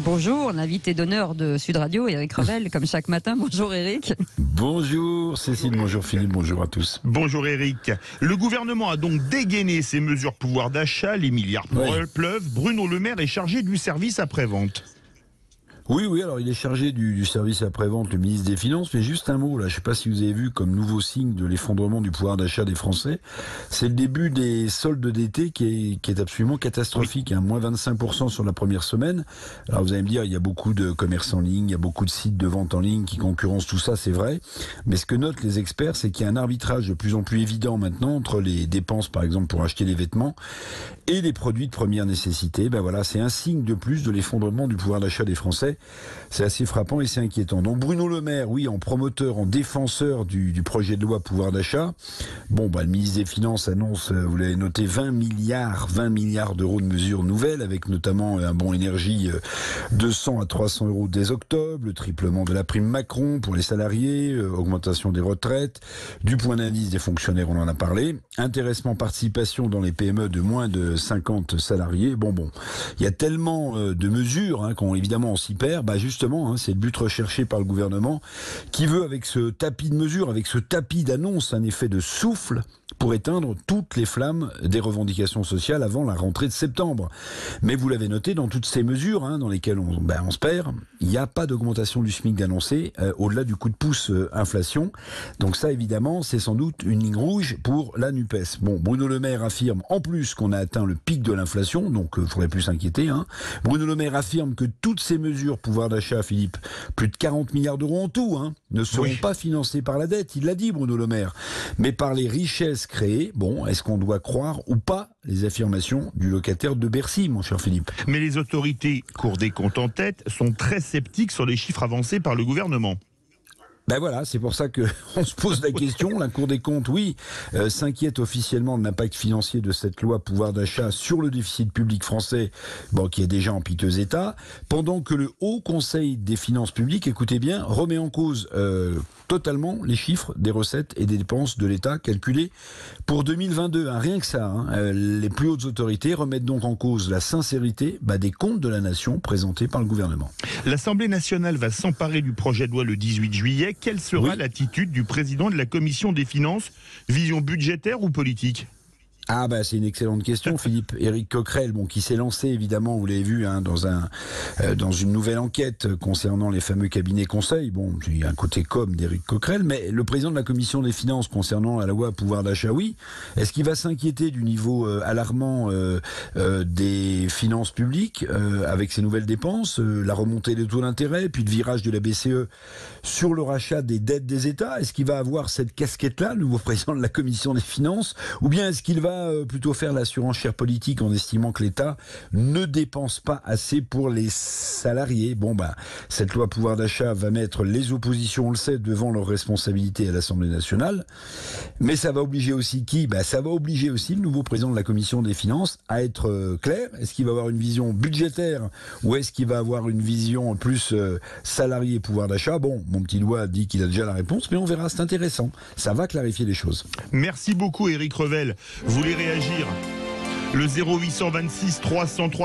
Bonjour, l'invité d'honneur de Sud Radio, Éric Revel, comme chaque matin. Bonjour Éric. Bonjour Cécile, bonjour Philippe, bonjour à tous. Bonjour Éric. Le gouvernement a donc dégainé ses mesures pouvoir d'achat, les milliards pleuvent. Bruno Le Maire est chargé du service après-vente. Oui, alors il est chargé du service après-vente, le ministre des Finances, mais juste un mot, là, je ne sais pas si vous avez vu comme nouveau signe de l'effondrement du pouvoir d'achat des Français, c'est le début des soldes d'été qui est absolument catastrophique, hein, moins 25% sur la première semaine. Alors vous allez me dire, il y a beaucoup de commerces en ligne, il y a beaucoup de sites de vente en ligne qui concurrencent tout ça, c'est vrai, mais ce que notent les experts, c'est qu'il y a un arbitrage de plus en plus évident maintenant entre les dépenses, par exemple, pour acheter des vêtements et les produits de première nécessité. Ben voilà, c'est un signe de plus de l'effondrement du pouvoir d'achat des Français. C'est assez frappant et c'est inquiétant. Donc Bruno Le Maire, oui, en promoteur, en défenseur du projet de loi pouvoir d'achat. Bon, le ministre des Finances annonce, vous l'avez noté, 20 milliards d'euros de mesures nouvelles, avec notamment un bon énergie de 100 à 300 euros dès octobre, le triplement de la prime Macron pour les salariés, augmentation des retraites, du point d'indice des fonctionnaires, on en a parlé, intéressement participation dans les PME de moins de 50 salariés. Bon, il y a tellement de mesures qu'on évidemment on s'y perd. Justement, c'est le but recherché par le gouvernement qui veut, avec ce tapis de mesures, avec ce tapis d'annonces, un effet de souffle pour éteindre toutes les flammes des revendications sociales avant la rentrée de septembre. Mais vous l'avez noté, dans toutes ces mesures dans lesquelles on se perd, il n'y a pas d'augmentation du SMIC d'annoncer au-delà du coup de pouce inflation. Donc ça, évidemment, c'est sans doute une ligne rouge pour la NUPES. Bon, Bruno Le Maire affirme en plus qu'on a atteint le pic de l'inflation, donc il ne faudrait plus s'inquiéter. Bruno Le Maire affirme que toutes ces mesures pouvoir d'achat, Philippe, plus de 40 milliards d'euros en tout, ne seront pas financées par la dette, il l'a dit Bruno Le Maire, mais par les richesses créées. Bon, est-ce qu'on doit croire ou pas les affirmations du locataire de Bercy, mon cher Philippe? Mais les autorités, Cour des comptes en tête, sont très sceptiques sur les chiffres avancés par le gouvernement. Voilà, c'est pour ça qu'on se pose la question. La Cour des comptes, s'inquiète officiellement de l'impact financier de cette loi pouvoir d'achat sur le déficit public français, qui est déjà en piteux état, pendant que le Haut Conseil des finances publiques, écoutez bien, remet en cause totalement les chiffres des recettes et des dépenses de l'État calculés pour 2022. Rien que ça, les plus hautes autorités remettent donc en cause la sincérité des comptes de la nation présentés par le gouvernement. L'Assemblée nationale va s'emparer du projet de loi le 18 juillet. Quelle sera l'attitude du président de la Commission des finances? Vision budgétaire ou politique? C'est une excellente question, Philippe. Éric Coquerel, qui s'est lancé, évidemment, vous l'avez vu, dans une nouvelle enquête concernant les fameux cabinets conseils. Il y a un côté com d'Éric Coquerel, mais le président de la Commission des finances concernant la loi pouvoir d'achat, est-ce qu'il va s'inquiéter du niveau alarmant des finances publiques avec ces nouvelles dépenses, la remontée des taux d'intérêt, puis le virage de la BCE sur le rachat des dettes des États? Est-ce qu'il va avoir cette casquette-là, le nouveau président de la Commission des finances, ou bien est-ce qu'il va plutôt faire la surenchère politique en estimant que l'État ne dépense pas assez pour les salariés? Cette loi pouvoir d'achat va mettre les oppositions, on le sait, devant leurs responsabilités à l'Assemblée nationale. Mais ça va obliger aussi qui? Ça va obliger aussi le nouveau président de la Commission des finances à être clair. Est-ce qu'il va avoir une vision budgétaire ou est-ce qu'il va avoir une vision plus salarié pouvoir d'achat? Mon petit doigt dit qu'il a déjà la réponse, mais on verra, c'est intéressant. Ça va clarifier les choses. Merci beaucoup Éric Revel. Vous voulez réagir? Le 0826 300 300